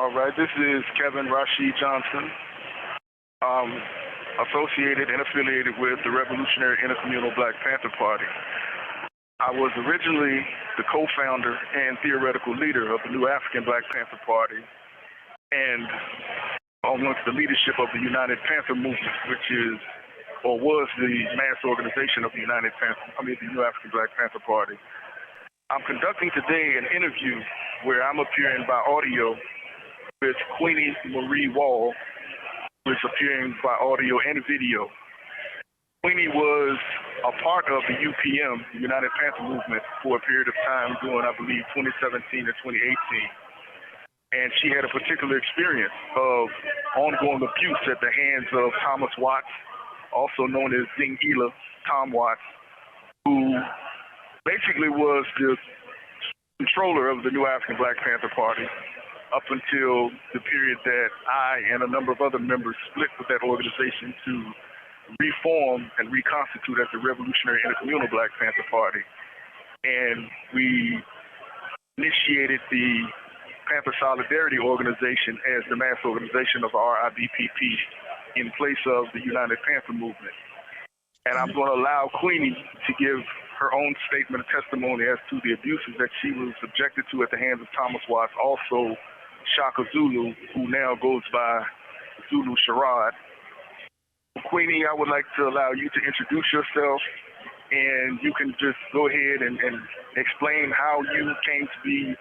All right, this is Kevin Rashid Johnson, um, associated and affiliated with the Revolutionary Intercommunal Black Panther Party. I was originally the co-founder and theoretical leader of the new Afrikan Black Panther Party, and amongst the leadership of the United Panther Movement, which is or was the mass organization of the the new Afrikan Black Panther Party. I'm conducting today an interview where I'm appearing by audio with Queenie Marie Wall, who is appearing by audio and video. Queenie was a part of the UPM, the United Panther Movement, for a period of time during, I believe, 2017 and 2018. And she had a particular experience of ongoing abuse at the hands of Thomas Watts, also known as Ding Ela, Tom Watts, who basically was the controller of the new Afrikan Black Panther Party up until the period that I and a number of other members split with that organization to reform and reconstitute as the Revolutionary Intercommunal Black Panther Party. And we initiated the Panther Solidarity Organization as the mass organization of RIBPP in place of the United Panther Movement. And I'm going to allow Queenie to give her own statement of testimony as to the abuses that she was subjected to at the hands of Thomas Watts, also Shaka Zulu, who now goes by Zulu Sharod. Queenie, I would like to allow you to introduce yourself, and you can just go ahead and explain how you came to be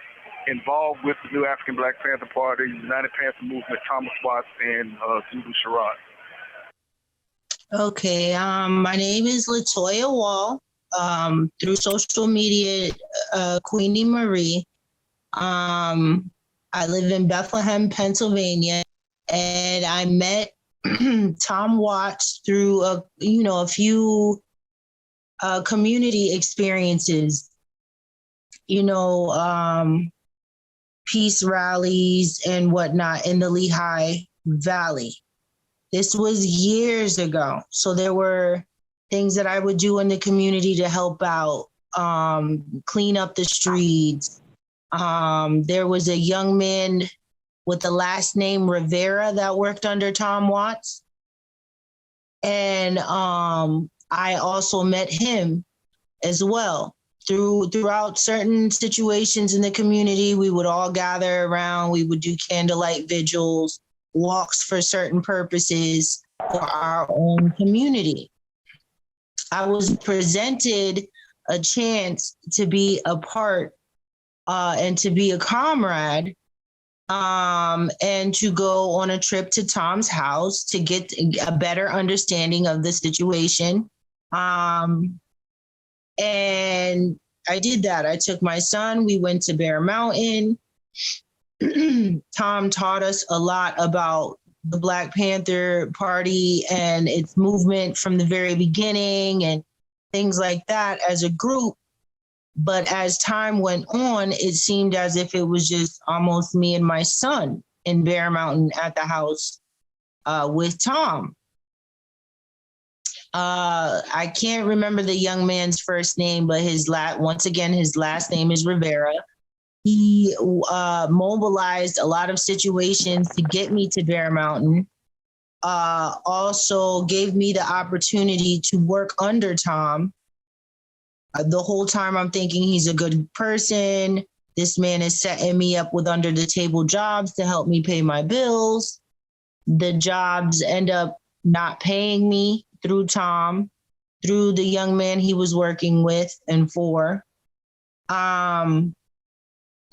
involved with the new Afrikan Black Panther Party, United Panther Movement, Thomas Watts, and Zulu Sharod. Okay, my name is Latoya Wall. Through social media, Queenie Marie. I live in Bethlehem, Pennsylvania, and I met Tom Watts through a few community experiences. Peace rallies and whatnot in the Lehigh Valley. This was years ago. So there were things that I would do in the community to help out, clean up the streets. There was a young man with the last name Rivera that worked under Tom Watts. And I also met him as well. Throughout certain situations in the community, we would all gather around, we would do candlelight vigils, walks for certain purposes for our own community. I was presented a chance to be a part and to be a comrade and to go on a trip to Tom's house to get a better understanding of the situation. And I did that. I took my son, we went to Bear Mountain. Tom taught us a lot about the Black Panther Party and its movement from the very beginning and things like that as a group. But as time went on, it seemed as if it was just almost me and my son in Bear Mountain at the house with Tom. I can't remember the young man's first name, but his last name is Rivera. He mobilized a lot of situations to get me to Bear Mountain. Also gave me the opportunity to work under Tom. The whole time I'm thinking he's a good person. This man is setting me up with under the table jobs to help me pay my bills. The jobs end up not paying me through Tom, through the young man he was working with and for. And,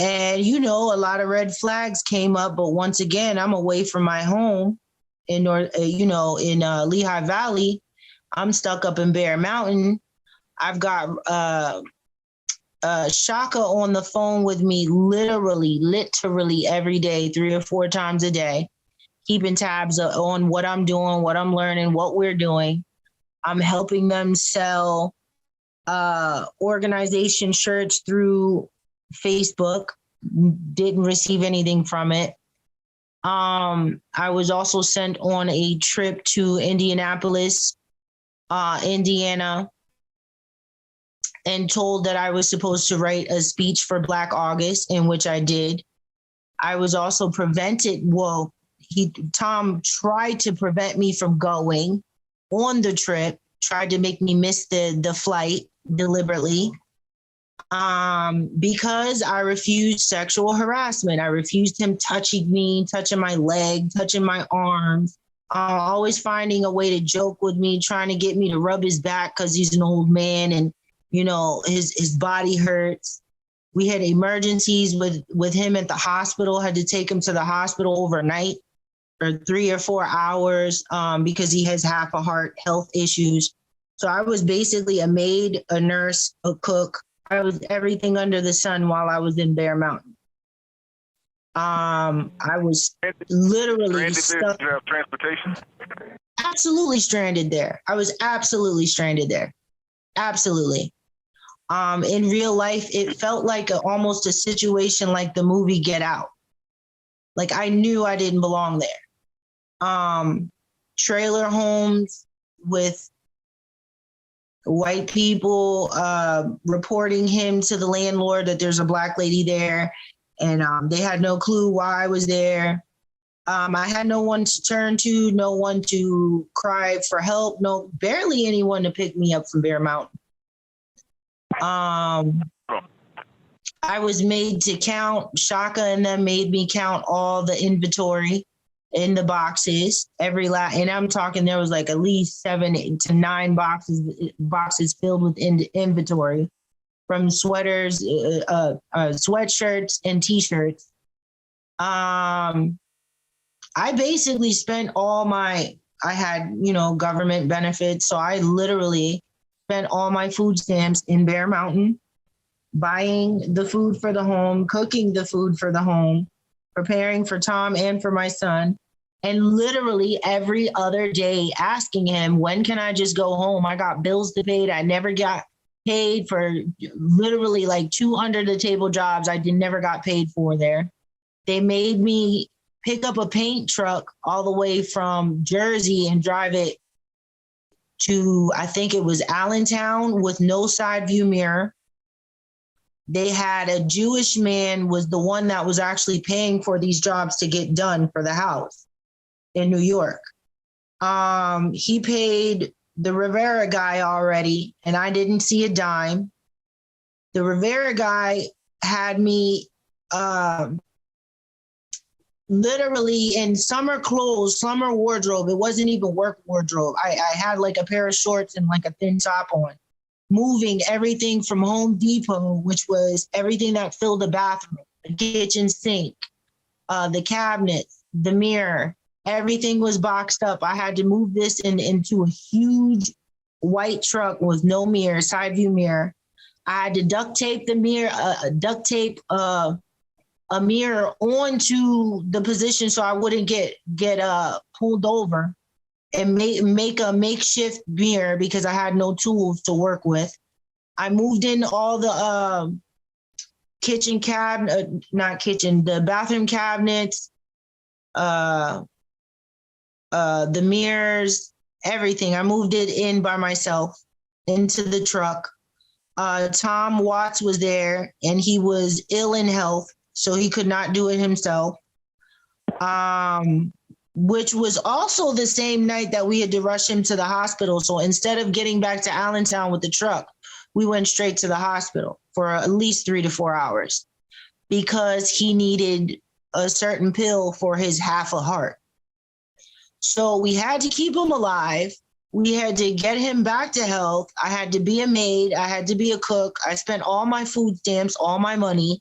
a lot of red flags came up, but once again, I'm away from my home in Lehigh Valley. I'm stuck up in Bear Mountain. I've got Shaka on the phone with me literally every day, 3 or 4 times a day, keeping tabs on what I'm doing, what I'm learning, what we're doing. I'm helping them sell organization shirts through Facebook. Didn't receive anything from it. I was also sent on a trip to Indianapolis, Indiana, and told that I was supposed to write a speech for Black August, in which I did. I was also prevented. Well, Tom tried to prevent me from going on the trip, tried to make me miss the flight deliberately. Because I refused sexual harassment. I refused him touching me, touching my leg, touching my arms, always finding a way to joke with me, trying to get me to rub his back because he's an old man and, you know, his body hurts. We had emergencies with him at the hospital, had to take him to the hospital overnight for 3 or 4 hours because he has half a heart, health issues. So I was basically a maid, a nurse, a cook. I was everything under the sun while I was in Bear Mountain. I was literally stuck. Did you have transportation? Absolutely stranded there. I was absolutely stranded there. Absolutely. In real life, it felt like almost a situation like the movie Get Out. Like I knew I didn't belong there. Trailer homes with white people reporting him to the landlord that there's a Black lady there, and they had no clue why I was there. I had no one to turn to, no one to cry for help, barely anyone to pick me up from Bear Mountain. I was made to count. Shaka and them made me count all the inventory in the boxes, and I'm talking there was like at least 7 to 9 boxes filled with inventory, from sweaters, sweatshirts, and t-shirts. I basically spent I had, government benefits, so I literally spent all my food stamps in Bear Mountain, buying the food for the home, cooking the food for the home, preparing for Tom and for my son, and literally every other day asking him, when can I just go home? I got bills to pay. I never got paid for literally like 2 under the table jobs I never got paid for there. They made me pick up a paint truck all the way from Jersey and drive it to, I think it was Allentown, with no side view mirror. They had a Jewish man was the one that was actually paying for these jobs to get done for the house in New York. He paid the Rivera guy already, and I didn't see a dime. The Rivera guy had me literally in summer clothes, summer wardrobe. It wasn't even work wardrobe. I had like a pair of shorts and like a thin top on, moving everything from Home Depot, which was everything that filled the bathroom, the kitchen sink, the cabinets, the mirror, everything was boxed up. I had to move this into a huge white truck with no mirror, side view mirror. I had to duct tape the mirror, a mirror onto the position so I wouldn't get pulled over, and make a makeshift mirror because I had no tools to work with. I moved in all the the bathroom cabinets, the mirrors, everything. I moved it in by myself into the truck. Tom Watts was there, and he was ill in health, so he could not do it himself. Which was also the same night that we had to rush him to the hospital. So instead of getting back to Allentown with the truck, we went straight to the hospital for at least 3 to 4 hours because he needed a certain pill for his half a heart. So we had to keep him alive. We had to get him back to health. I had to be a maid. I had to be a cook. I spent all my food stamps, all my money.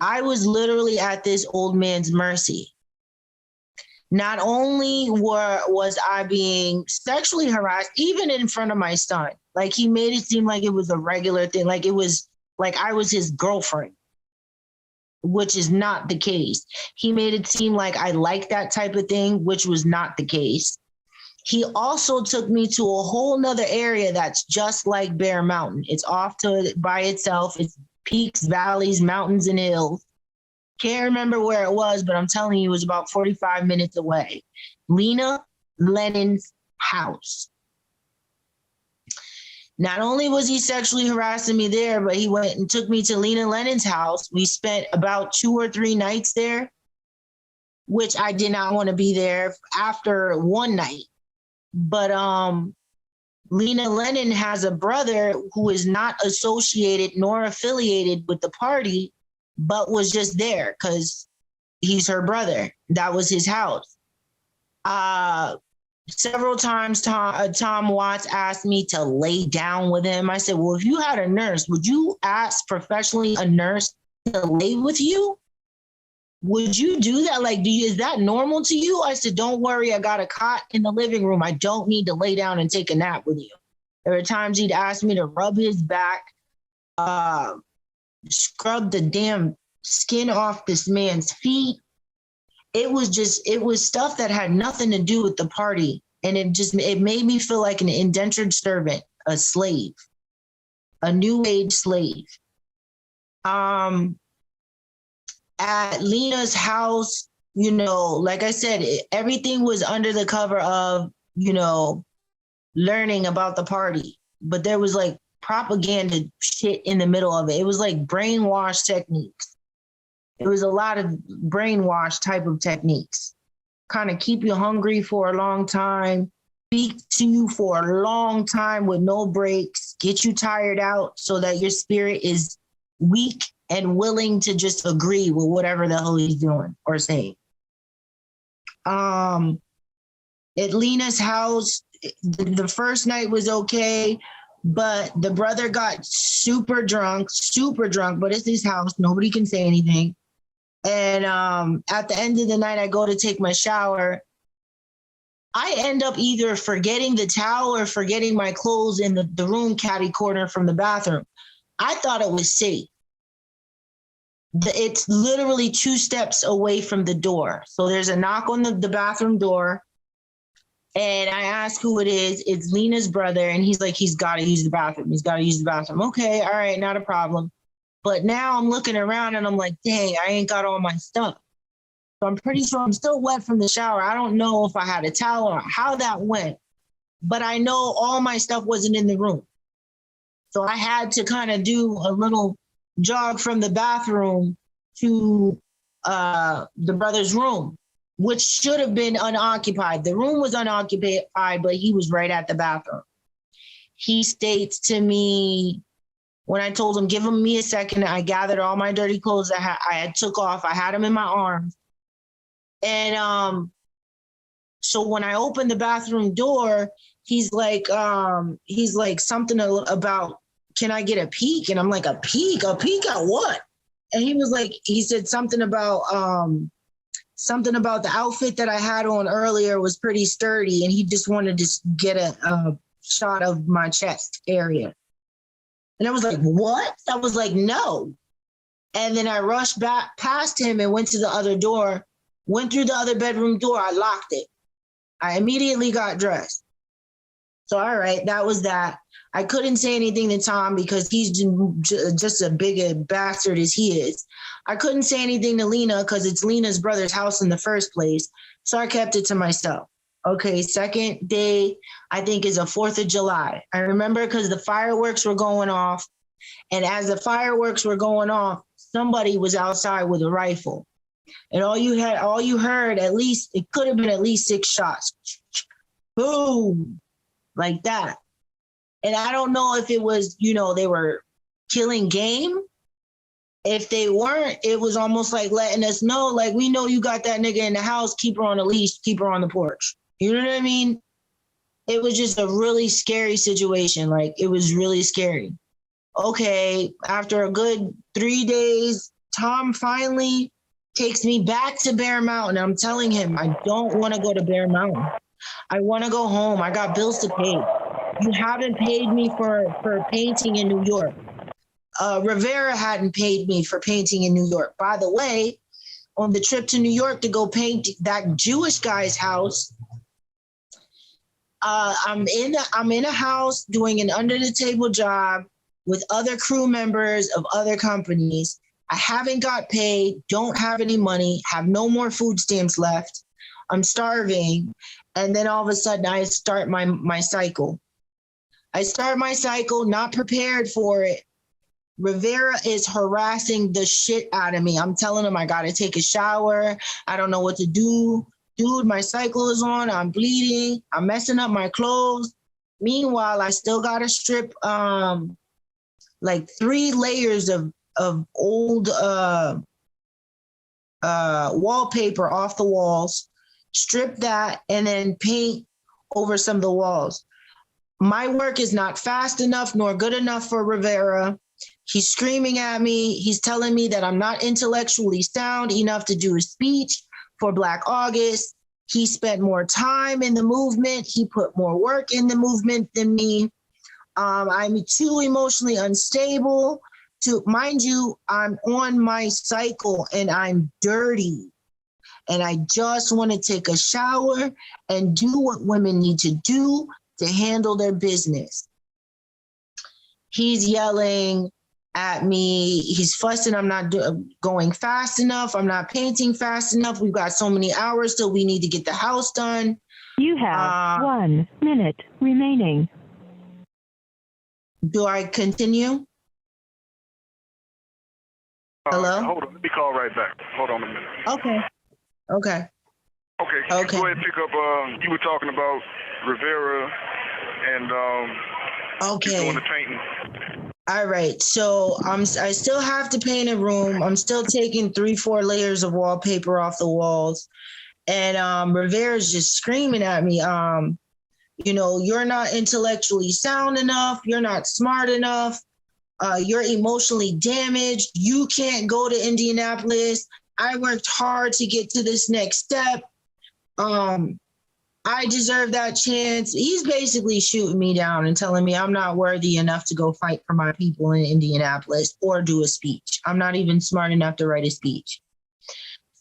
I was literally at this old man's mercy. Not only was I being sexually harassed, even in front of my son, like he made it seem like it was a regular thing, like it was like I was his girlfriend, which is not the case. He made it seem like I liked that type of thing, which was not the case. He also took me to a whole nother area that's just like Bear Mountain. It's off by itself. It's peaks, valleys, mountains, and hills. Can't remember where it was, but I'm telling you, it was about 45 minutes away. Lena Lennon's house. Not only was he sexually harassing me there, but he went and took me to Lena Lennon's house. We spent about 2 or 3 nights there, which I did not want to be there after one night. But Lena Lennon has a brother who is not associated nor affiliated with the party, but was just there because he's her brother. That was his house. Several times Tom Watts asked me to lay down with him. I said, well, if you had a nurse, would you ask professionally a nurse to lay with you? Would you do that? Like, is that normal to you? I said, don't worry, I got a cot in the living room. I don't need to lay down and take a nap with you. There were times he'd ask me to rub his back, scrub the damn skin off this man's feet. It was stuff that had nothing to do with the party. And it made me feel like an indentured servant, a slave, a new age slave. At Lena's house, like I said, everything was under the cover of, learning about the party. But there was like propaganda shit in the middle of it. It was like brainwash techniques. It was a lot of brainwash type of techniques. Kind of keep you hungry for a long time, speak to you for a long time with no breaks, get you tired out so that your spirit is weak and willing to just agree with whatever the hell he's doing or saying. At Lena's house, the first night was okay, but the brother got super drunk, but it's his house. Nobody can say anything. And at the end of the night, I go to take my shower. I end up either forgetting the towel or forgetting my clothes in the room caddy corner from the bathroom. I thought it was safe. It's literally 2 steps away from the door. So there's a knock on the bathroom door. And I ask who it is. It's Lena's brother. And he's like, he's got to use the bathroom. Okay, all right, not a problem. But now I'm looking around and I'm like, dang, I ain't got all my stuff. So I'm pretty sure I'm still wet from the shower. I don't know if I had a towel or how that went, but I know all my stuff wasn't in the room. So I had to kind of do a little jog from the bathroom to the brother's room, which should have been unoccupied. The room was unoccupied, but he was right at the bathroom. He states to me, when I told him, give me a second, I gathered all my dirty clothes I had took off. I had them in my arms. And so when I opened the bathroom door, he's like something about, can I get a peek? And I'm like, a peek at what? And he said something about the outfit that I had on earlier was pretty sturdy. And he just wanted to get a shot of my chest area. And I was like, what? I was like, no. And then I rushed back past him and went to the other door, went through the other bedroom door. I locked it. I immediately got dressed. So, all right, that was that. I couldn't say anything to Tom because he's just as big a bastard as he is. I couldn't say anything to Lena because it's Lena's brother's house in the first place. So I kept it to myself. Okay, second day, I think, is a 4th of July. I remember because the fireworks were going off. And as the fireworks were going off, somebody was outside with a rifle. And all you heard, at least, it could have been at least 6 shots. Boom, like that. And I don't know if it was, they were killing game. If they weren't, it was almost like letting us know, like, we know you got that nigga in the house, keep her on the leash, keep her on the porch. You know what I mean? It was just a really scary situation. Like, it was really scary. Okay, after a good 3 days, Tom finally takes me back to Bear Mountain. I'm telling him, I don't want to go to Bear Mountain. I want to go home. I got bills to pay. You haven't paid me for painting in New York. Rivera hadn't paid me for painting in New York. By the way, on the trip to New York to go paint that Jewish guy's house, I'm in a house doing an under the table job with other crew members of other companies. I haven't got paid, don't have any money, have no more food stamps left. I'm starving. And then all of a sudden I start my cycle. I start my cycle, not prepared for it. Rivera is harassing the shit out of me. I'm telling him I gotta take a shower. I don't know what to do. Dude, my cycle is on. I'm bleeding. I'm messing up my clothes. Meanwhile, I still gotta strip like 3 layers of old wallpaper off the walls, strip that, and then paint over some of the walls. My work is not fast enough nor good enough for Rivera. He's screaming at me. He's telling me that I'm not intellectually sound enough to do a speech for Black August. He spent more time in the movement. He put more work in the movement than me. I'm too emotionally unstable to, mind you, I'm on my cycle and I'm dirty. And I just want to take a shower and do what women need to do to handle their business. He's yelling at me. He's fussing. I'm not going fast enough. I'm not painting fast enough. We've got so many hours till we need to get the house done. You have 1 minute remaining. Do I continue? Hello? Hold on. Let me call right back. Hold on a minute. Okay. Okay. Go ahead and pick up. You were talking about Rivera and doing the painting. All right. So I still have to paint a room. I'm still taking 3-4 layers of wallpaper off the walls. And Rivera's just screaming at me, you know, you're not intellectually sound enough. You're not smart enough. You're emotionally damaged. You can't go to Indianapolis. I worked hard to get to this next step. I deserve that chance. He's basically shooting me down and telling me I'm not worthy enough to go fight for my people in Indianapolis or do a speech. I'm not even smart enough to write a speech.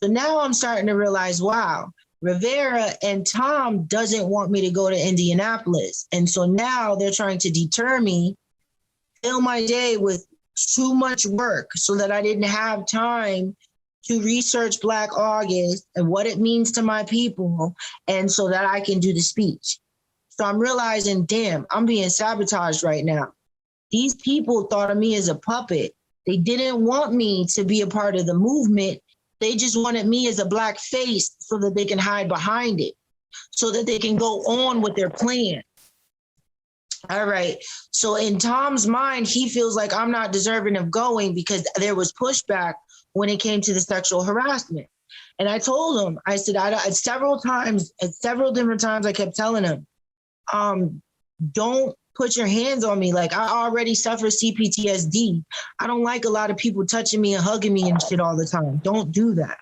So now I'm starting to realize, wow, Rivera and Tom doesn't want me to go to Indianapolis. And so now they're trying to deter me, fill my day with too much work so that I didn't have time to research Black August and what it means to my people, and so that I can do the speech. So I'm realizing, damn, I'm being sabotaged right now. These people thought of me as a puppet. They didn't want me to be a part of the movement. They just wanted me as a Black face so that they can hide behind it, so that they can go on with their plan. All right. So in Tom's mind, he feels like I'm not deserving of going because there was pushback when it came to the sexual harassment. And I told him, I said, several different times, I kept telling him, don't put your hands on me. Like, I already suffer CPTSD. I don't like a lot of people touching me and hugging me and shit all the time. Don't do that.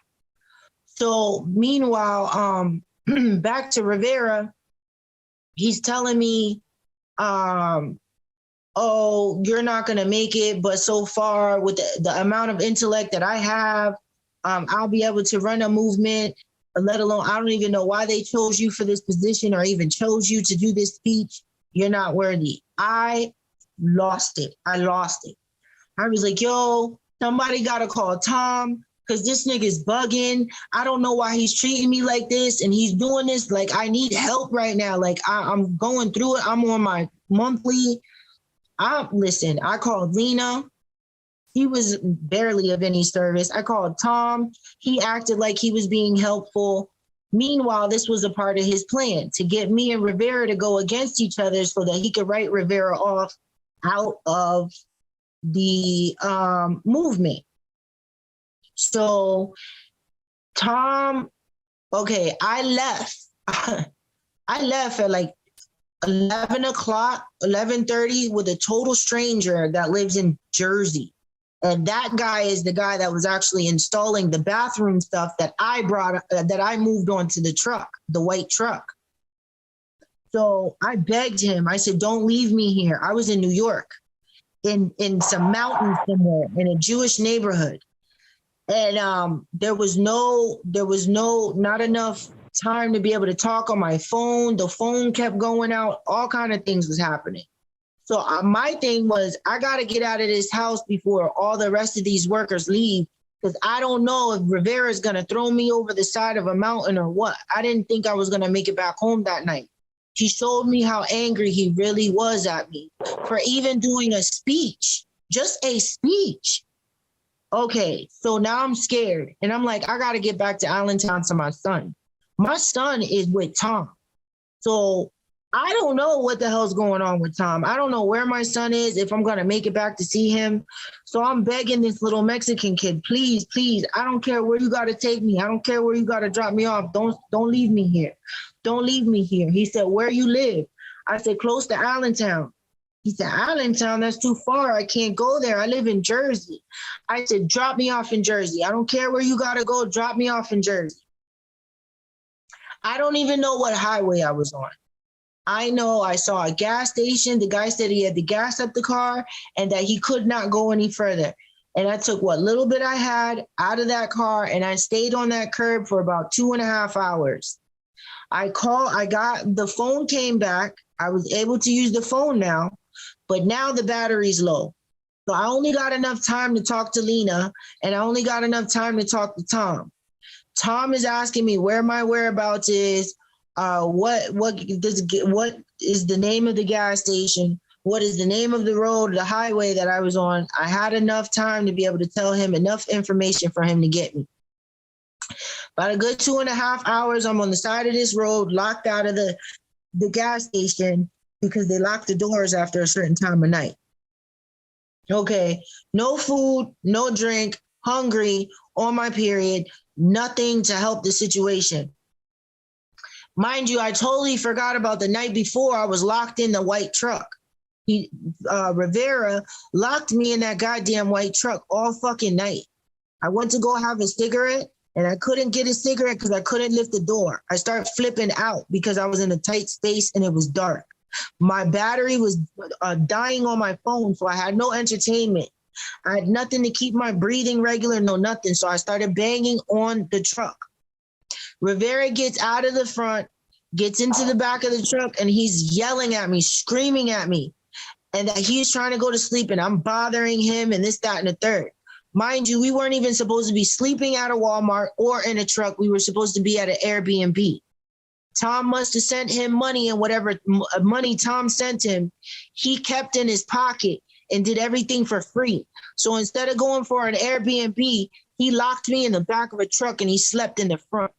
So meanwhile, back to Rivera, he's telling me, oh, you're not going to make it. But so far, with the amount of intellect that I have, I'll be able to run a movement, let alone, I don't even know why they chose you for this position or even chose you to do this speech. You're not worthy. I lost it. I was like, yo, somebody got to call Tom because this nigga's bugging. I don't know why he's treating me like this. And he's doing this. Like, I need help right now. Like, I'm going through it. I'm on my monthly. Listen, I called Lena. He was barely of any service. I called Tom. He acted like he was being helpful. Meanwhile, this was a part of his plan to get me and Rivera to go against each other so that he could write Rivera off out of the movement. So Tom, okay, I left. I left at like 11 o'clock, 11:30 with a total stranger that lives in Jersey. And that guy is the guy that was actually installing the bathroom stuff that I moved onto the truck, the white truck. So I begged him. I said, don't leave me here. I was in New York, in some mountains somewhere, in a Jewish neighborhood. And there was not enough time to be able to talk on my phone. The phone kept going out. All kind of things was happening. So my thing was, I got to get out of this house before all the rest of these workers leave, because I don't know if Rivera is going to throw me over the side of a mountain or what. I didn't think I was going to make it back home that night. He showed me how angry he really was at me for even doing a speech, just a speech. Okay, so now I'm scared. And I'm like, I got to get back to Allentown to my son. My son is with Tom. So I don't know what the hell's going on with Tom. I don't know where my son is, if I'm going to make it back to see him. So I'm begging this little Mexican kid, please, please, I don't care where you got to take me. I don't care where you got to drop me off. Don't leave me here. Don't leave me here. He said, where you live? I said, close to Allentown. He said, Allentown, that's too far. I can't go there. I live in Jersey. I said, drop me off in Jersey. I don't care where you got to go. Drop me off in Jersey. I don't even know what highway I was on. I know I saw a gas station. The guy said he had to gas up the car and that he could not go any further. And I took what little bit I had out of that car and I stayed on that curb for about 2.5 hours. The phone came back. I was able to use the phone now, but now the battery's low. So I only got enough time to talk to Lena and I only got enough time to talk to Tom. Tom is asking me where my whereabouts is, what is the name of the gas station, what is the name of the road, the highway that I was on. I had enough time to be able to tell him enough information for him to get me. About a good 2.5 hours, I'm on the side of this road, locked out of the gas station because they lock the doors after a certain time of night. Okay, no food, no drink, hungry, on my period, nothing to help the situation. Mind you, I totally forgot about the night before I was locked in the white truck. Rivera locked me in that goddamn white truck all fucking night. I went to go have a cigarette and I couldn't get a cigarette because I couldn't lift the door. I started flipping out because I was in a tight space and it was dark. My battery was dying on my phone, so I had no entertainment. I had nothing to keep my breathing regular, no nothing. So I started banging on the truck. Rivera gets out of the front, gets into the back of the truck, and he's yelling at me, screaming at me, and that he's trying to go to sleep and I'm bothering him and this, that, and the third. Mind you, we weren't even supposed to be sleeping at a Walmart or in a truck. We were supposed to be at an Airbnb. Tom must have sent him money, and whatever money Tom sent him, he kept in his pocket and did everything for free. So instead of going for an Airbnb, he locked me in the back of a truck and he slept in the front.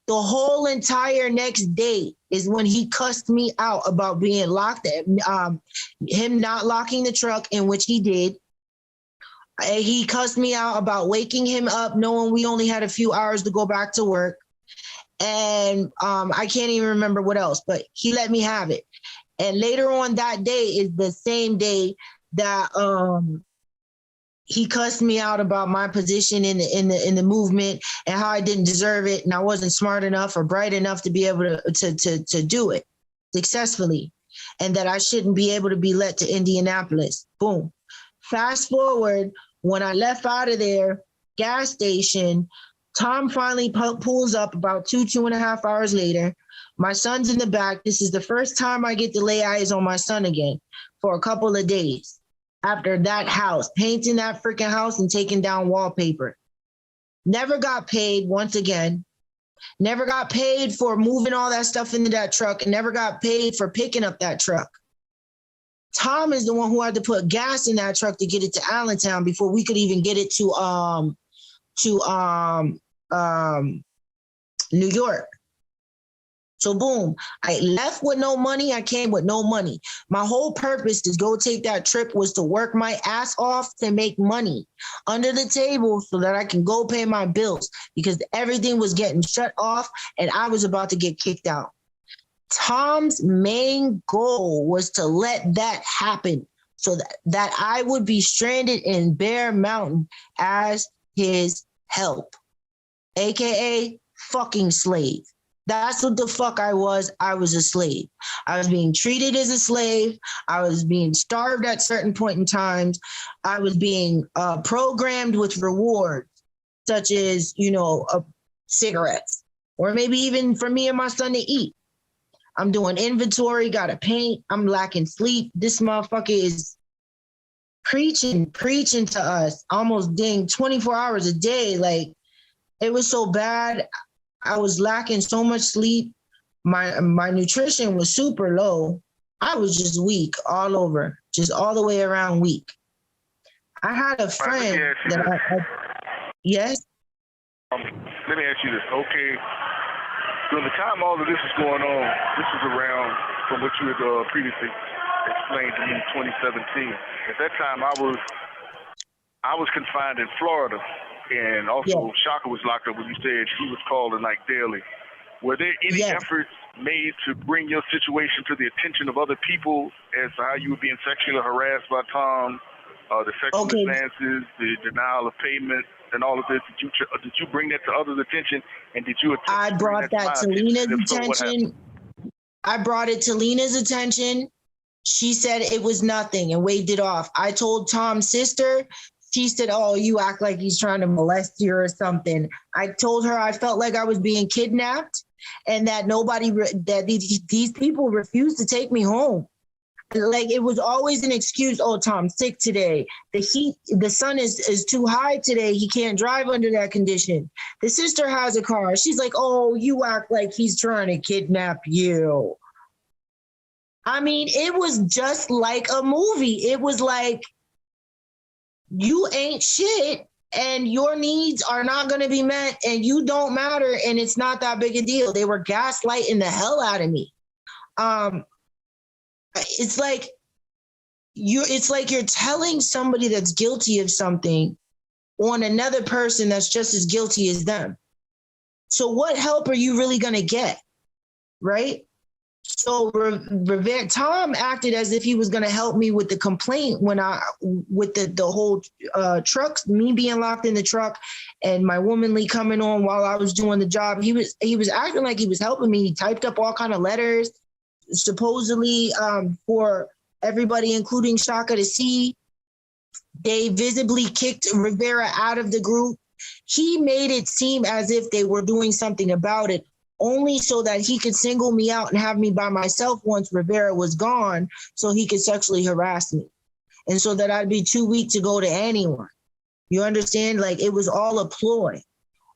The whole entire next day is when he cussed me out about being locked, him not locking the truck, in which he did. He cussed me out about waking him up, knowing we only had a few hours to go back to work. And I can't even remember what else, but he let me have it. And later on that day is the same day that he cussed me out about my position in the movement and how I didn't deserve it and I wasn't smart enough or bright enough to be able to do it successfully, and that I shouldn't be able to be let to Indianapolis. Boom. Fast forward, when I left out of there, gas station, Tom finally pulls up about 2.5 hours later. My son's in the back. This is the first time I get to lay eyes on my son again for a couple of days after that house, painting that freaking house and taking down wallpaper. Never got paid once again. Never got paid for moving all that stuff into that truck and never got paid for picking up that truck. Tom is the one who had to put gas in that truck to get it to Allentown before we could even get it to New York. So boom, I left with no money. I came with no money. My whole purpose to go take that trip was to work my ass off to make money under the table so that I can go pay my bills, because everything was getting shut off and I was about to get kicked out. Tom's main goal was to let that happen so that I would be stranded in Bear Mountain as his help, AKA fucking slave. That's what the fuck I was. I was a slave. I was being treated as a slave. I was being starved at certain point in times. I was being programmed with rewards, such as, cigarettes, or maybe even for me and my son to eat. I'm doing inventory, gotta paint. I'm lacking sleep. This motherfucker is preaching to us almost dang 24 hours a day. Like, it was so bad. I was lacking so much sleep. My nutrition was super low. I was just weak all over, just all the way around weak. I had a friend yes? Let me ask you this. Okay, during the time all of this is going on, this is around, from what you had previously explained to me, 2017. At that time, I was confined in Florida, and also Shaka was locked up when you said he was calling like daily. Were there any efforts made to bring your situation to the attention of other people as to how you were being sexually harassed by Tom, the sexual advances, the denial of payment, and all of this? Did you bring that to others' attention, and did you attempt I brought that to Lena's attention. I brought it to Lena's attention. She said it was nothing and waved it off. I told Tom's sister. She said, oh, you act like he's trying to molest you or something. I told her I felt like I was being kidnapped and that these people refused to take me home. Like, it was always an excuse. Oh, Tom's sick today. The sun is too high today. He can't drive under that condition. The sister has a car. She's like, oh, you act like he's trying to kidnap you. I mean, it was just like a movie. It was like, you ain't shit and your needs are not going to be met and you don't matter and it's not that big a deal. They were gaslighting the hell out of me. It's like you're telling somebody that's guilty of something on another person that's just as guilty as them. So what help are you really going to get? Right? So Tom acted as if he was going to help me with the complaint with the whole truck, me being locked in the truck and my womanly coming on while I was doing the job. He was acting like he was helping me. He typed up all kind of letters, supposedly for everybody, including Shaka, to see. They visibly kicked Rivera out of the group. He made it seem as if they were doing something about it, only so that he could single me out and have me by myself once Rivera was gone so he could sexually harass me. And so that I'd be too weak to go to anyone. You understand? Like, it was all a ploy.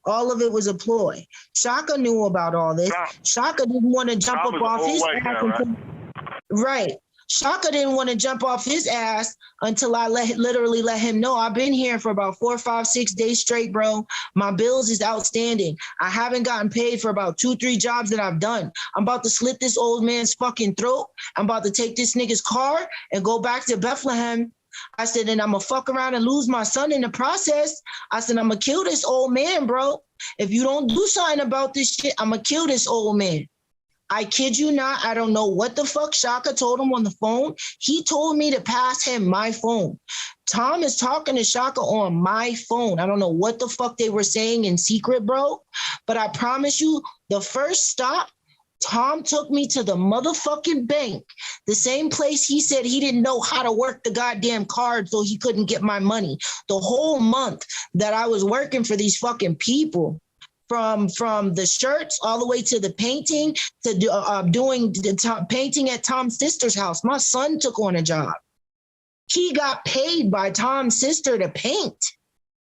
All of it was a ploy. Shaka knew about all this. Shaka didn't want to jump up off his ass. Right. Shaka didn't want to jump off his ass until I literally let him know. I've been here for about 4, 5, 6 days straight, bro. My bills is outstanding. I haven't gotten paid for about 2, 3 jobs that I've done. I'm about to slit this old man's fucking throat. I'm about to take this nigga's car and go back to Bethlehem. I said, and I'm going to fuck around and lose my son in the process. I said, I'm going to kill this old man, bro. If you don't do something about this shit, I'm going to kill this old man. I kid you not. I don't know what the fuck Shaka told him on the phone. He told me to pass him my phone. Tom is talking to Shaka on my phone. I don't know what the fuck they were saying in secret, bro. But I promise you, the first stop, Tom took me to the motherfucking bank, the same place he said he didn't know how to work the goddamn card so he couldn't get my money. The whole month that I was working for these fucking people, from the shirts all the way to the painting to doing the painting at Tom's sister's house. My son took on a job. He got paid by Tom's sister to paint.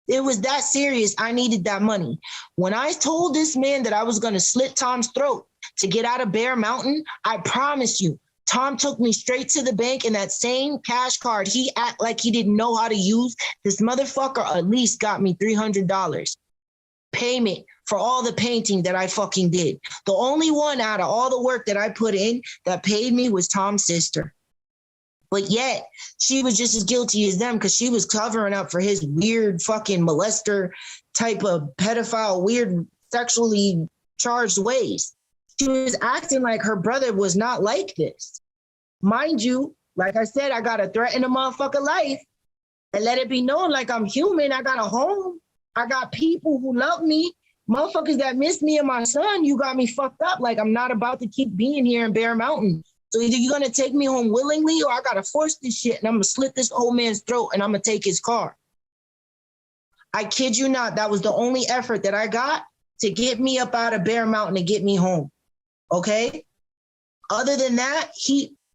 It was that serious. I needed that money. When I told this man that I was going to slit Tom's throat to get out of Bear Mountain, I promise you, Tom took me straight to the bank, and that same cash card he act like he didn't know how to use. This motherfucker at least got me $300 payment for all the painting that I fucking did. The only one out of all the work that I put in that paid me was Tom's sister. But yet she was just as guilty as them because she was covering up for his weird fucking molester type of pedophile, weird sexually charged ways. She was acting like her brother was not like this. Mind you, like I said, I got to threaten a motherfucker life and let it be known like I'm human. I got a home. I got people who love me. Motherfuckers that miss me and my son, you got me fucked up. Like, I'm not about to keep being here in Bear Mountain. So either you're going to take me home willingly or I got to force this shit and I'm going to slit this old man's throat and I'm going to take his car. I kid you not. That was the only effort that I got to get me up out of Bear Mountain and get me home. Okay? Other than that,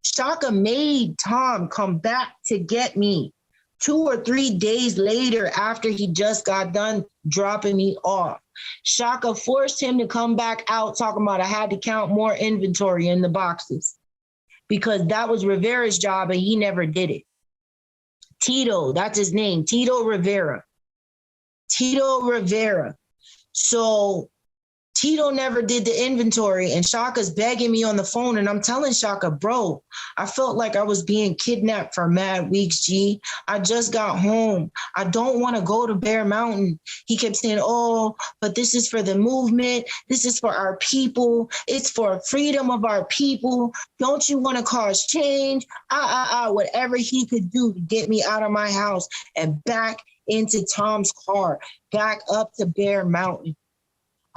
Shaka made Tom come back to get me 2 or 3 days later after he just got done dropping me off. Shaka forced him to come back out talking about I had to count more inventory in the boxes because that was Rivera's job and he never did it. Tito, that's his name, Tito Rivera. Tito Rivera. So Tito never did the inventory and Shaka's begging me on the phone and I'm telling Shaka, bro, I felt like I was being kidnapped for mad weeks, G. I just got home. I don't want to go to Bear Mountain. He kept saying, oh, but this is for the movement. This is for our people. It's for freedom of our people. Don't you want to cause change? Whatever he could do to get me out of my house and back into Tom's car, back up to Bear Mountain.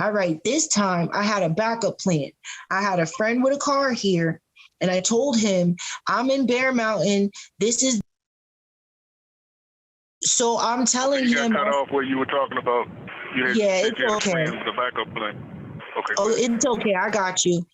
All right, this time I had a backup plan. I had a friend with a car here, and I told him, I'm in Bear Mountain. This is... So I'm telling him... cut off what you were talking about. Yeah, it's okay. The backup plan. Okay. Oh, it's okay. I got you.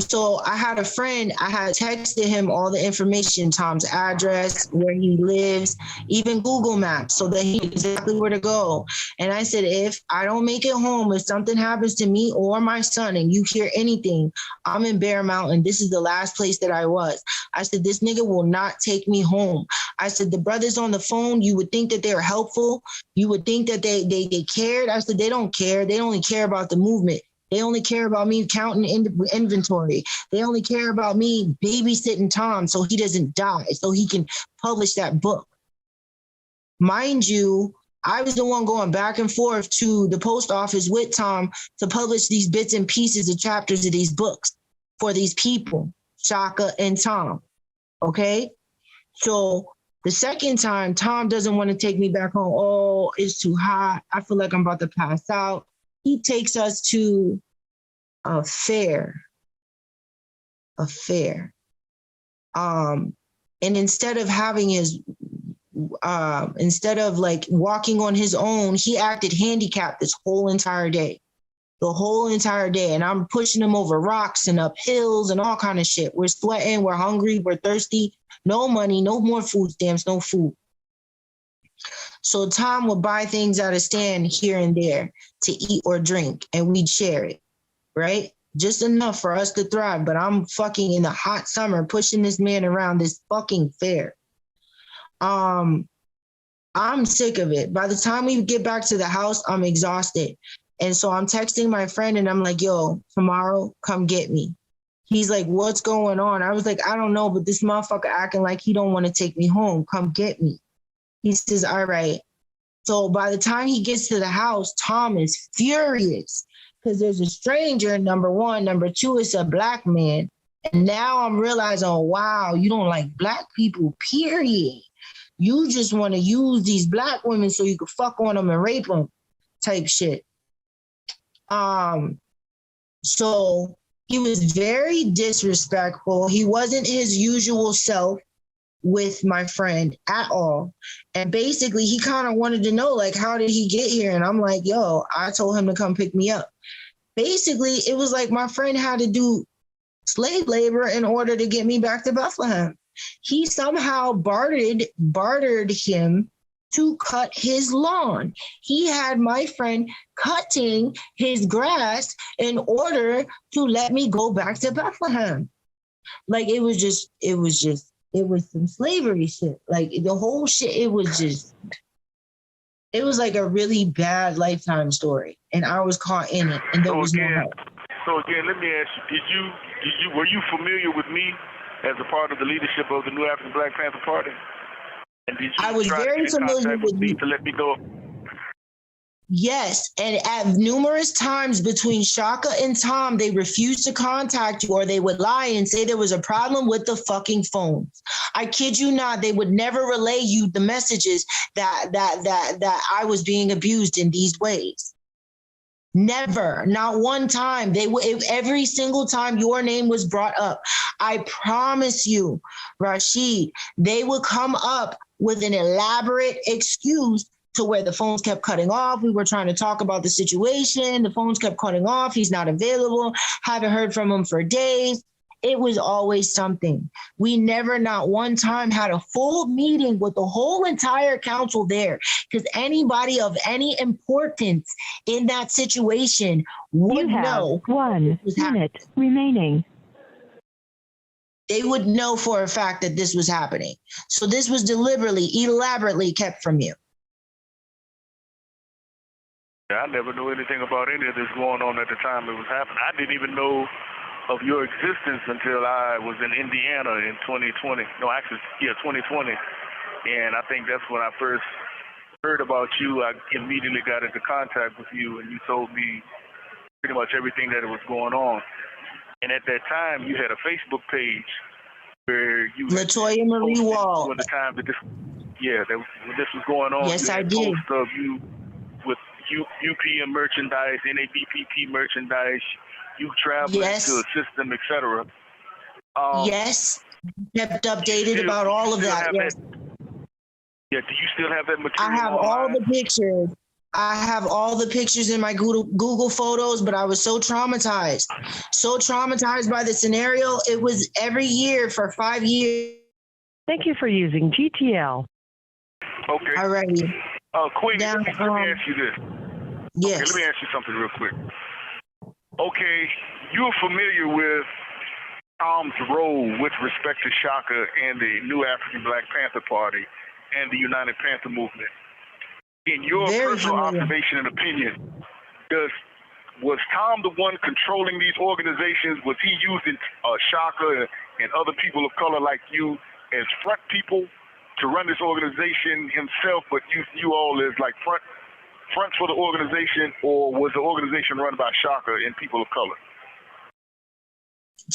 So I had a friend, I had texted him all the information, Tom's address, where he lives, even Google Maps, so that he knew exactly where to go. And I said, if I don't make it home, if something happens to me or my son and you hear anything, I'm in Bear Mountain. This is the last place that I was. I said, this nigga will not take me home. I said, the brothers on the phone, you would think that they were helpful. You would think that they cared. I said, they don't care. They only care about the movement. They only care about me counting inventory. They only care about me babysitting Tom so he doesn't die, so he can publish that book. Mind you, I was the one going back and forth to the post office with Tom to publish these bits and pieces of chapters of these books for these people, Shaka and Tom, okay? So the second time, Tom doesn't want to take me back home. Oh, it's too hot. I feel like I'm about to pass out. He takes us to a fair. And instead of having his, instead of like walking on his own, he acted handicapped this whole entire day. The whole entire day. And I'm pushing him over rocks and up hills and all kind of shit. We're sweating, we're hungry, we're thirsty. No money, no more food stamps, no food. So Tom would buy things at a stand here and there to eat or drink, and we'd share it, right? Just enough for us to thrive. But I'm fucking in the hot summer pushing this man around this fucking fair. I'm sick of it. By the time we get back to the house, I'm exhausted. And so I'm texting my friend and I'm like, yo, tomorrow, come get me. He's like, what's going on? I was like, I don't know, but this motherfucker acting like he don't want to take me home. Come get me. He says, all right. So by the time he gets to the house, Tom is furious because there's a stranger, number one. Number two, it's a black man. And now I'm realizing, oh, wow, you don't like black people, period. You just want to use these black women so you can fuck on them and rape them type shit. So he was very disrespectful. He wasn't his usual self with my friend at all. And basically he kind of wanted to know, like, how did he get here? And I'm like, yo, I told him to come pick me up. Basically, it was like my friend had to do slave labor in order to get me back to Bethlehem. He somehow bartered him to cut his lawn. He had my friend cutting his grass in order to let me go back to Bethlehem. Like, it was some slavery shit. Like, the whole shit, it was like a really bad Lifetime story. And I was caught in it, and there was no help. So again, let me ask you, were you familiar with me as a part of the leadership of the new Afrikan Black Panther Party? And did you I was very familiar with me to let me know? Yes, and at numerous times between Shaka and Tom, they refused to contact you, or they would lie and say there was a problem with the fucking phones. I kid you not, they would never relay you the messages that I was being abused in these ways. Never, not one time. They would, every single time your name was brought up, I promise you, Rashid, they would come up with an elaborate excuse to where the phones kept cutting off. We were trying to talk about the situation. The phones kept cutting off. He's not available. Haven't heard from him for days. It was always something. We never, not one time, had a full meeting with the whole entire council there, because anybody of any importance in that situation would You have know. 1 minute remaining. They would know for a fact that this was happening. So this was deliberately, elaborately kept from you. I never knew anything about any of this going on at the time it was happening. I didn't even know of your existence until I was in Indiana in 2020. No, actually, 2020. And I think that's when I first heard about you. I immediately got into contact with you, and you told me pretty much everything that was going on. And at that time, you had a Facebook page where you Latoya Marie Wall. At the time that when this was going on, yes, you had I did. posts of you with UPM merchandise, NABPP merchandise, you traveling Yes. to assist them, etc. Yes, kept updated about all of that. Yes. Yeah, do you still have that material? I have all the pictures. I have all the pictures in my Google Photos, but I was so traumatized by the scenario. It was every year for 5 years. Thank you for using GTL. Okay. Alrighty. Queenie, Now, let me ask you this. Yes. Okay, let me ask you something real quick. Okay, you're familiar with Tom's role with respect to Shaka and the new Afrikan Black Panther Party and the United Panther Movement. In your Very personal familiar. observation and opinion, was Tom the one controlling these organizations? Was he using Shaka and other people of color like you as front people to run this organization himself, but you all as like fronts for the organization, or was the organization run by Shaka and people of color?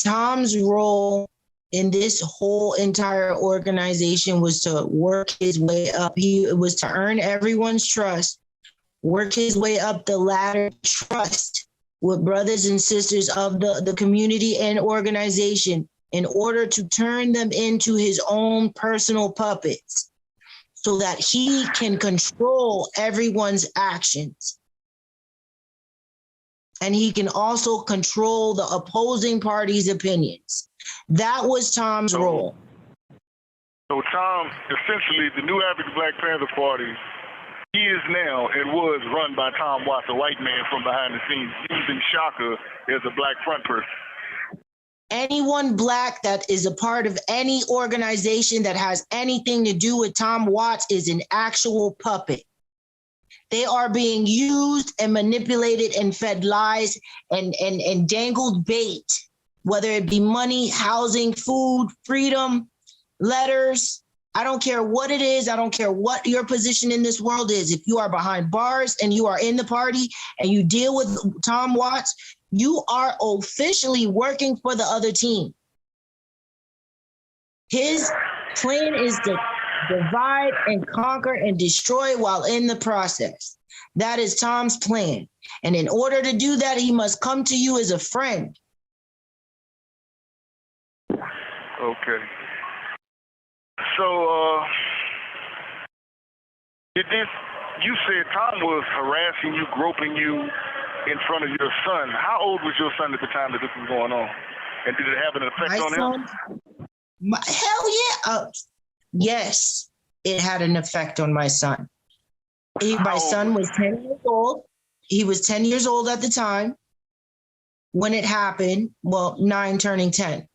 Tom's role in this whole entire organization was to work his way up. It was to earn everyone's trust, work his way up the ladder, trust with brothers and sisters of the community and organization in order to turn them into his own personal puppets so that he can control everyone's actions. And he can also control the opposing party's opinions. That was Tom's role. So Tom, essentially, the new Afrikan Black Panther Party, he is now and was run by Tom Watts, a white man from behind the scenes, using Shaka as a black front person. Anyone black that is a part of any organization that has anything to do with Tom Watts is an actual puppet. They are being used and manipulated and fed lies and dangled bait, whether it be money, housing, food, freedom, letters. I don't care what it is. I don't care what your position in this world is. If you are behind bars and you are in the party and you deal with Tom Watts, you are officially working for the other team. His plan is to divide and conquer and destroy while in the process. That is Tom's plan. And in order to do that, he must come to you as a friend. Okay. So, you said Tom was harassing you, groping you in front of your son. How old was your son at the time that this was going on? And did it have an effect on him? Hell yeah. Yes, it had an effect on my son. My son was 10 years old. He was 10 years old at the time when it happened. Well, 9 turning 10.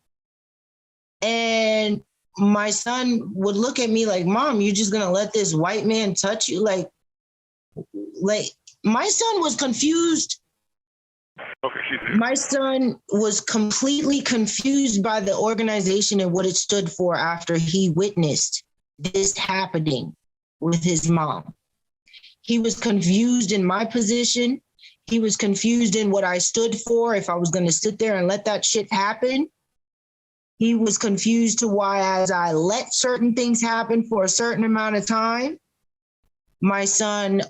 And my son would look at me like, Mom, you just gonna let this white man touch you? Like my son was confused. My son was completely confused by the organization and what it stood for after he witnessed this happening with his mom. He was confused in my position. He was confused in what I stood for, if I was going to sit there and let that shit happen. He was confused to why, as I let certain things happen for a certain amount of time, my son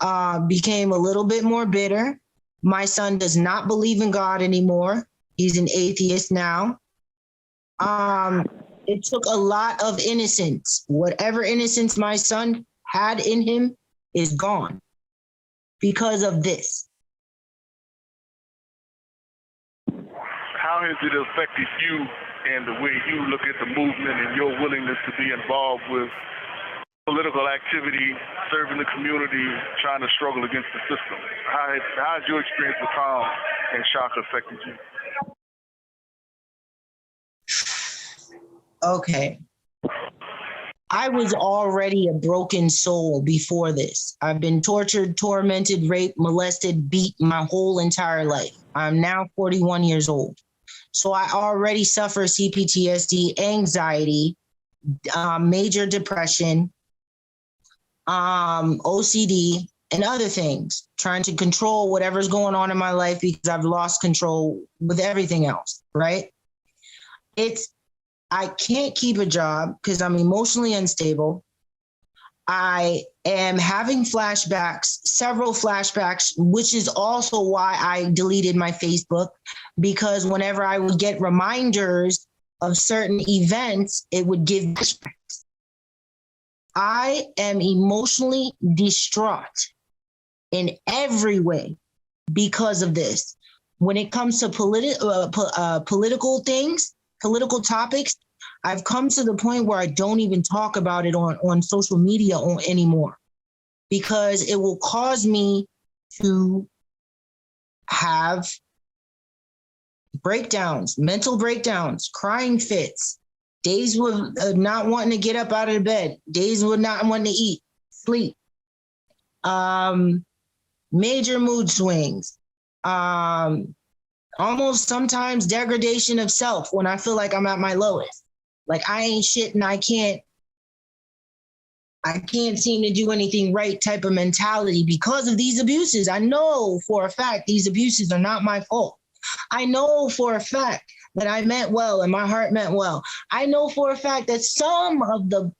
became a little bit more bitter. My son does not believe in God anymore. He's an atheist now. It took a lot of innocence. Whatever innocence my son had in him is gone because of this. How how has it affected you and the way you look at the movement and your willingness to be involved with political activity, serving the community, trying to struggle against the system? How has your experience with Tom and Shaka affected you? Okay. I was already a broken soul before this. I've been tortured, tormented, raped, molested, beat my whole entire life. I'm now 41 years old. So I already suffer CPTSD, anxiety, major depression, OCD, and other things, trying to control whatever's going on in my life because I've lost control with everything else, right? I can't keep a job because I'm emotionally unstable. I am having flashbacks, several flashbacks, which is also why I deleted my Facebook, because whenever I would get reminders of certain events, it would give flashbacks. I am emotionally distraught in every way because of this. When it comes to political things, political topics, I've come to the point where I don't even talk about it on social media anymore, because it will cause me to have breakdowns, mental breakdowns, crying fits, days with not wanting to get up out of the bed, days with not wanting to eat, sleep, major mood swings, almost sometimes degradation of self when I feel like I'm at my lowest. Like I ain't shit and I can't seem to do anything right type of mentality because of these abuses. I know for a fact these abuses are not my fault. I know for a fact that I meant well and my heart meant well. I know for a fact that some of the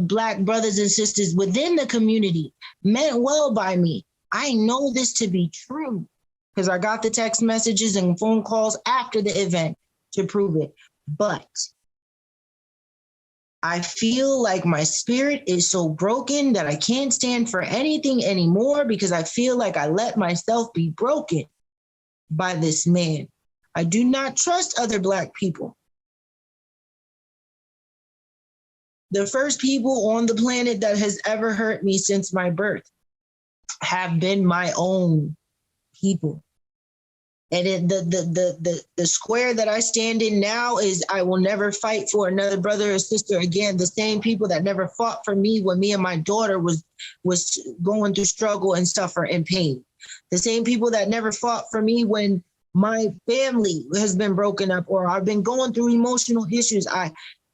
Black brothers and sisters within the community meant well by me. I know this to be true because I got the text messages and phone calls after the event to prove it. But I feel like my spirit is so broken that I can't stand for anything anymore because I feel like I let myself be broken by this man. I do not trust other Black people. The first people on the planet that has ever hurt me since my birth have been my own people. And the square that I stand in now is I will never fight for another brother or sister again. The same people that never fought for me when me and my daughter was going through struggle and suffer and pain. The same people that never fought for me when my family has been broken up or I've been going through emotional issues.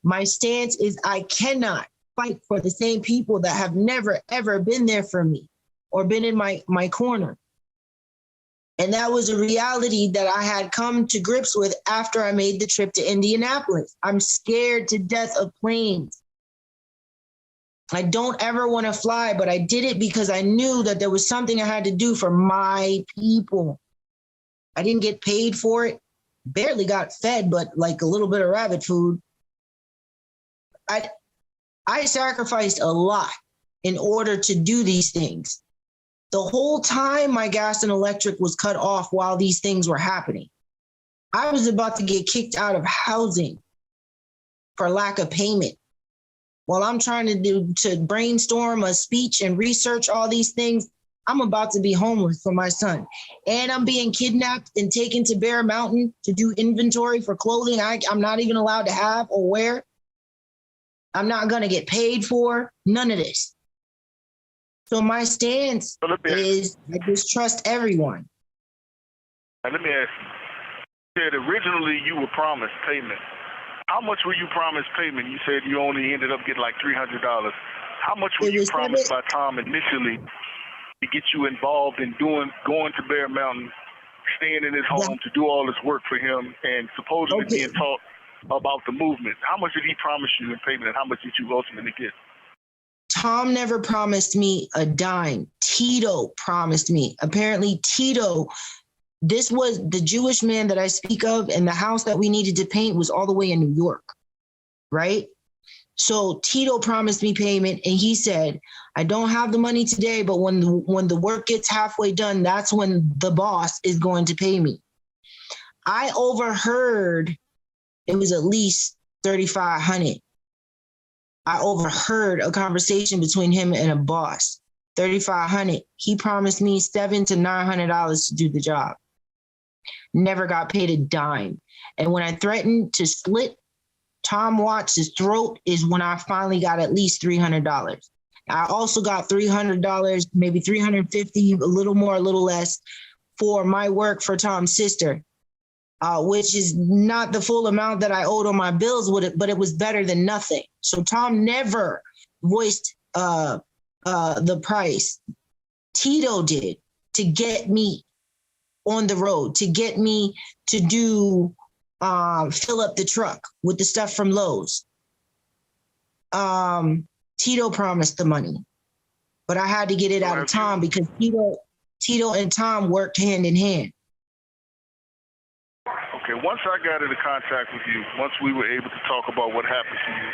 My stance is I cannot fight for the same people that have never, ever been there for me or been in my corner. And that was a reality that I had come to grips with after I made the trip to Indianapolis. I'm scared to death of planes. I don't ever want to fly, but I did it because I knew that there was something I had to do for my people. I didn't get paid for it, barely got fed, but like a little bit of rabbit food. I sacrificed a lot in order to do these things. The whole time my gas and electric was cut off while these things were happening. I was about to get kicked out of housing for lack of payment. While I'm trying to brainstorm a speech and research all these things, I'm about to be homeless for my son. And I'm being kidnapped and taken to Bear Mountain to do inventory for clothing I'm not even allowed to have or wear. I'm not going to get paid for none of this. So my stance is I distrust everyone. Now let me ask you, said originally you were promised payment. How much were you promised payment? You said you only ended up getting like $300. How much were you promised by Tom initially to get you involved in going to Bear Mountain, staying in his home to do all this work for him and supposedly being taught about the movement? How much did he promise you in payment and how much did you ultimately get? Tom never promised me a dime. Tito promised me. Apparently Tito, this was the Jewish man that I speak of, and the house that we needed to paint was all the way in New York, right? So Tito promised me payment and he said, I don't have the money today, but when the work gets halfway done, that's when the boss is going to pay me. I overheard, it was at least 3,500. I overheard a conversation between him and a boss. 3,500. He promised me $700 to $900 to do the job. Never got paid a dime. And when I threatened to slit Tom Watts' throat is when I finally got at least $300. I also got $300, maybe $350, a little more, a little less, for my work for Tom's sister, which is not the full amount that I owed on my bills, but it was better than nothing. So Tom never voiced the price. Tito did, to get me on the road, to get me to do fill up the truck with the stuff from Lowe's. Tito promised the money, but I had to get it out of Tom because Tito and Tom worked hand in hand. Okay, once I got into contact with you, once we were able to talk about what happened to you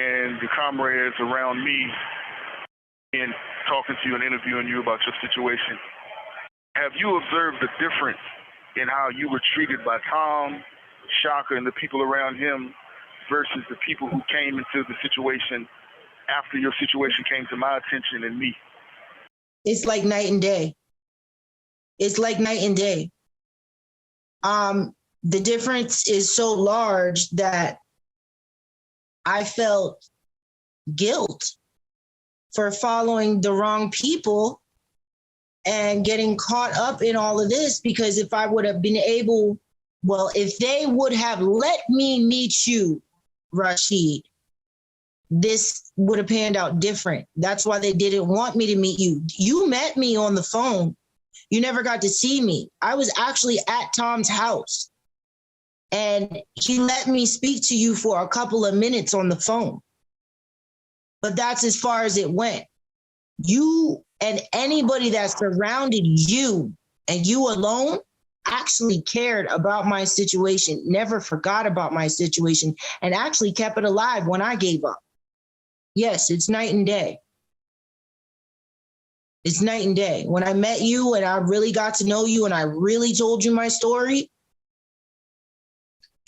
and the comrades around me and talking to you and interviewing you about your situation, have you observed the difference in how you were treated by Tom, Shaka, and the people around him versus the people who came into the situation after your situation came to my attention and me? It's like night and day. It's like night and day. The difference is so large that I felt guilt for following the wrong people and getting caught up in all of this, because if I would have been able, if they would have let me meet you, Rashid, this would have panned out different. That's why they didn't want me to meet you. You met me on the phone. You never got to see me. I was actually at Tom's house, and he let me speak to you for a couple of minutes on the phone. But that's as far as it went. You and anybody that surrounded you and you alone actually cared about my situation, never forgot about my situation, and actually kept it alive when I gave up. Yes, it's night and day. It's night and day. When I met you and I really got to know you and I really told you my story,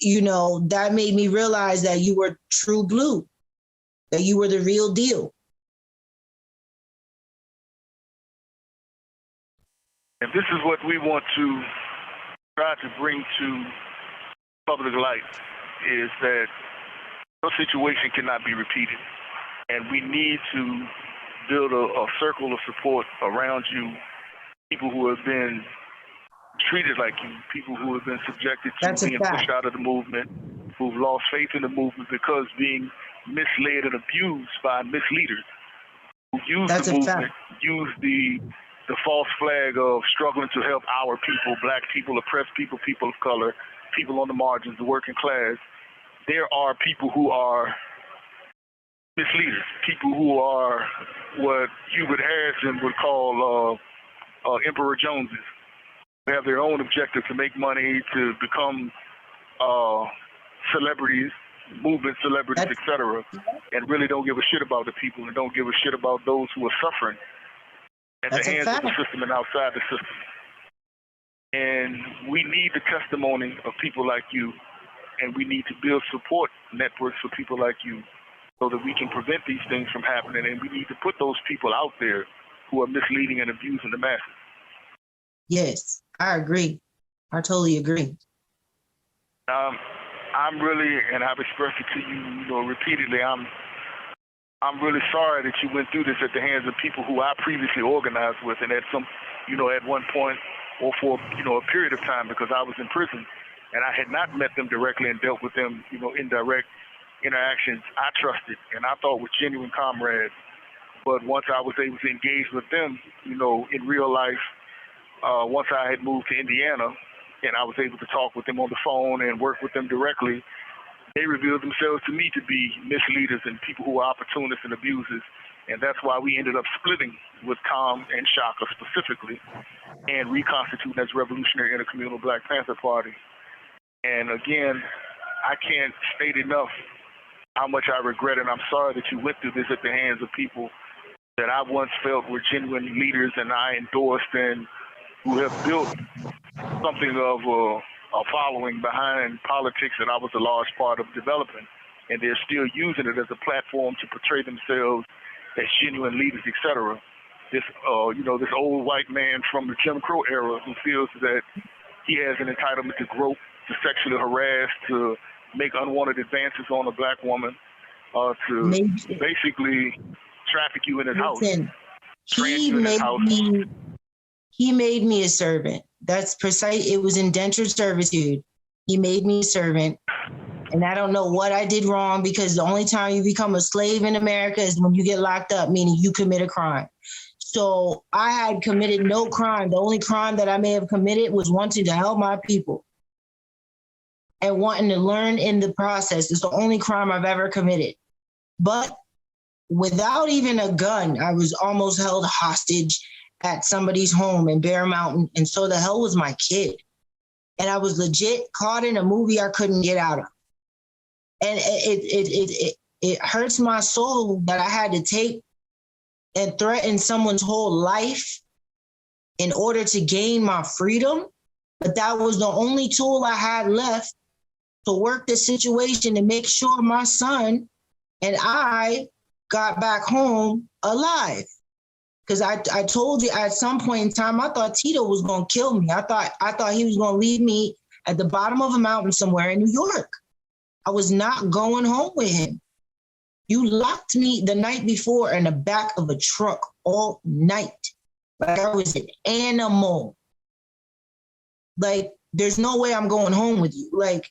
that made me realize that you were true blue, that you were the real deal. And this is what we want to try to bring to public light, is that your situation cannot be repeated. And we need to build a circle of support around you, people who have been treated like you, people who have been subjected to being pushed out of the movement, who've lost faith in the movement because being misled and abused by misleaders who use the movement, use the false flag of struggling to help our people, Black people, oppressed people, people of color, people on the margins, the working class. There are people who are misleaders, people who are what Hubert Harrison would call Emperor Joneses. They have their own objective to make money, to become celebrities, movement celebrities, etc., and really don't give a shit about the people and don't give a shit about those who are suffering at the hands of the system and outside the system. And we need the testimony of people like you, and we need to build support networks for people like you so that we can prevent these things from happening, and we need to put those people out there who are misleading and abusing the masses. Yes, I agree. I totally agree. I'm really, and I've expressed it to you, repeatedly, I'm really sorry that you went through this at the hands of people who I previously organized with, and at one point or for, a period of time, because I was in prison and I had not met them directly and dealt with them, in direct interactions I trusted and I thought were genuine comrades. But once I was able to engage with them, in real life, once I had moved to Indiana and I was able to talk with them on the phone and work with them directly, they revealed themselves to me to be misleaders and people who are opportunists and abusers. And that's why we ended up splitting with Tom and Shaka specifically and reconstituting as Revolutionary Intercommunal Black Panther Party. And again, I can't state enough how much I regret, and I'm sorry that you went through this at the hands of people that I once felt were genuine leaders and I endorsed and who have built something of following behind politics that I was a large part of developing, and they're still using it as a platform to portray themselves as genuine leaders, etc. This, this old white man from the Jim Crow era who feels that he has an entitlement to grope, to sexually harass, to make unwanted advances on a black woman, to basically traffic you in his house. He made me a servant. That's precise. It was indentured servitude. He made me a servant. And I don't know what I did wrong, because the only time you become a slave in America is when you get locked up, meaning you commit a crime. So I had committed no crime. The only crime that I may have committed was wanting to help my people and wanting to learn in the process. It's the only crime I've ever committed. But without even a gun, I was almost held hostage at somebody's home in Bear Mountain. And so the hell was my kid. And I was legit caught in a movie I couldn't get out of. And it hurts my soul that I had to take and threaten someone's whole life in order to gain my freedom. But that was the only tool I had left to work the situation and make sure my son and I got back home alive. Because I told you at some point in time, I thought Tito was going to kill me. I thought he was going to leave me at the bottom of a mountain somewhere in New York. I was not going home with him. You locked me the night before in the back of a truck all night. Like I was an animal. Like, there's no way I'm going home with you. Like,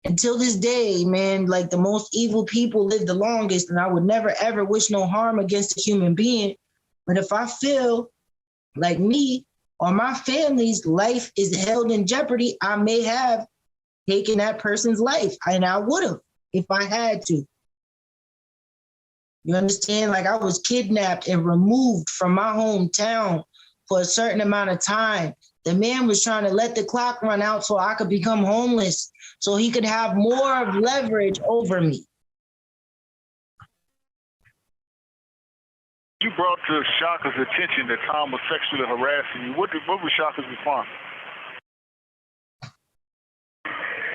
until this day, man, like the most evil people live the longest, and I would never, ever wish no harm against a human being. But if I feel like me or my family's life is held in jeopardy, I may have taken that person's life, and I would have if I had to. You understand? Like, I was kidnapped and removed from my hometown for a certain amount of time. The man was trying to let the clock run out so I could become homeless, so he could have more of leverage over me. You brought to Shaka's attention that Tom was sexually harassing you. What was Shaka's response?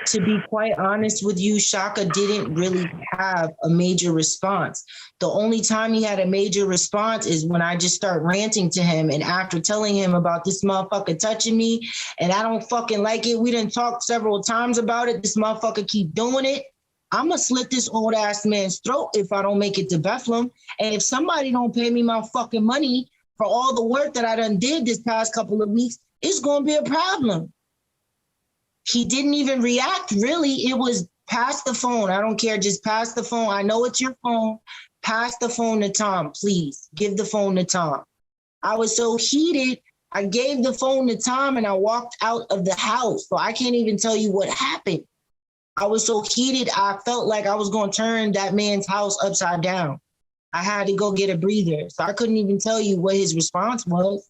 To be quite honest with you, Shaka didn't really have a major response. The only time he had a major response is when I just start ranting to him. And after telling him about this motherfucker touching me, and I don't fucking like it, we done talked several times about it, this motherfucker keep doing it, I'm gonna slit this old ass man's throat if I don't make it to Bethlehem. And if somebody don't pay me my fucking money for all the work that I done did this past couple of weeks, it's gonna be a problem. He didn't even react, really. It was pass the phone. I don't care, just pass the phone. I know it's your phone. Pass the phone to Tom, please. Give the phone to Tom. I was so heated, I gave the phone to Tom and I walked out of the house. So I can't even tell you what happened. I was so heated, I felt like I was going to turn that man's house upside down. I had to go get a breather. So I couldn't even tell you what his response was.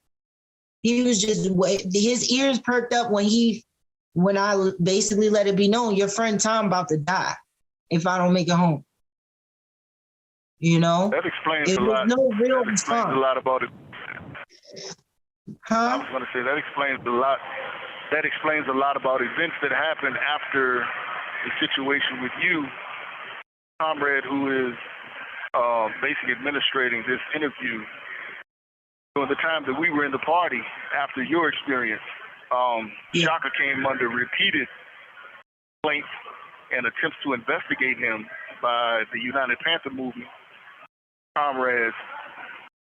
He was just, his ears perked up when I basically let it be known, your friend Tom about to die if I don't make it home. You know? That explains a It lot. was no real That explains response. a lot about it. Huh? I was going to say that explains a lot. That explains a lot about events that happened after the situation with you, comrade, who is basically administrating this interview. During the time that we were in the party after your experience, Shaka came under repeated complaints and attempts to investigate him by the United Panther Movement comrades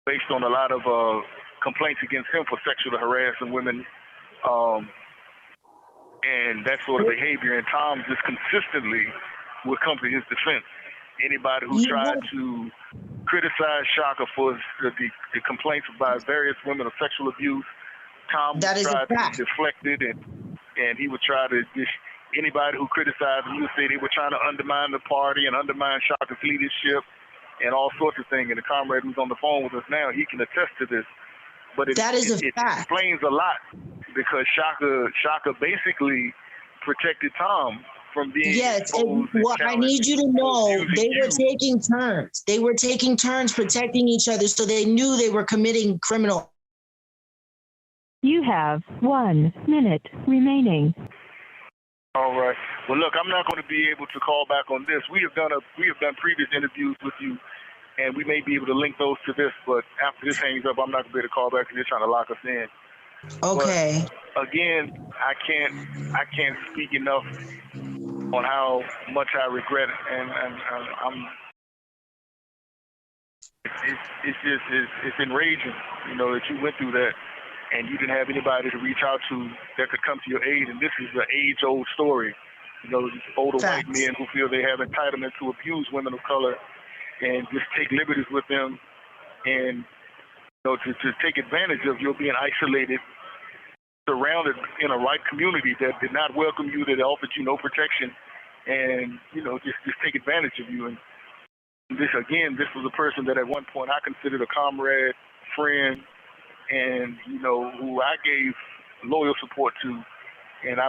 based on a lot of complaints against him for sexually harassing women and that sort of behavior. And Tom just consistently would come to his defense. Anybody who tried to criticize Shaka for the complaints by various women of sexual abuse, Tom would try to deflect it, and he would try to anybody who criticized him, he would say they were trying to undermine the party and undermine Shaka's leadership and all sorts of things. And the comrade who's on the phone with us now, he can attest to this. But it explains a lot, because Shaka basically protected Tom from being exposed. What I need you to know, they were taking turns. They were taking turns protecting each other, so they knew they were committing criminal. You have 1 minute remaining. All right. Well, look, I'm not going to be able to call back on this. We have done previous interviews with you, and we may be able to link those to this. But after this hangs up, I'm not going to be able to call back because you're trying to lock us in. Okay. But again, I can't speak enough on how much I regret it, and I'm. It's enraging, that you went through that, and you didn't have anybody to reach out to that could come to your aid. And this is an age-old story. These older Facts. white men who feel they have entitlement to abuse women of color and just take liberties with them, and to take advantage of you being isolated, surrounded in a white community that did not welcome you, that offered you no protection, and just take advantage of you. And this was a person that at one point I considered a comrade, friend, and who I gave loyal support to. And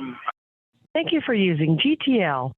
Thank you for using GTL.